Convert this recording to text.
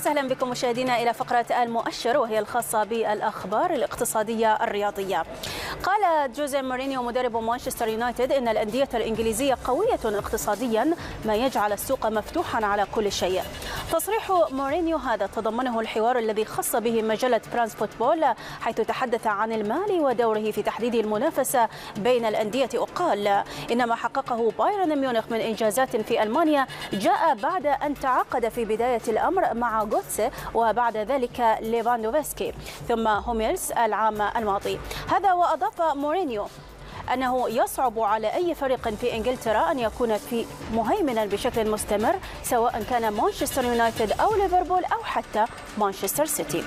وسهلا بكم مشاهدينا إلى فقرة المؤشر، وهي الخاصة بالأخبار الاقتصادية الرياضية. قال جوزيه مورينيو مدرب مانشستر يونايتد إن الأندية الإنجليزية قوية اقتصاديا، ما يجعل السوق مفتوحا على كل شيء. تصريح مورينيو هذا تضمنه الحوار الذي خص به مجلة فرانس فوتبول، حيث تحدث عن المال ودوره في تحديد المنافسة بين الأندية، وقال إن ما حققه بايرن ميونخ من إنجازات في ألمانيا جاء بعد أن تعاقد في بداية الأمر مع غوتسي، وبعد ذلك ليفاندوفسكي، ثم هوميلز العام الماضي. هذا وأضاف مورينيو أنه يصعب على أي فريق في إنجلترا أن يكون في مهيمنا بشكل مستمر، سواء كان مانشستر يونايتد أو ليفربول أو حتى مانشستر سيتي.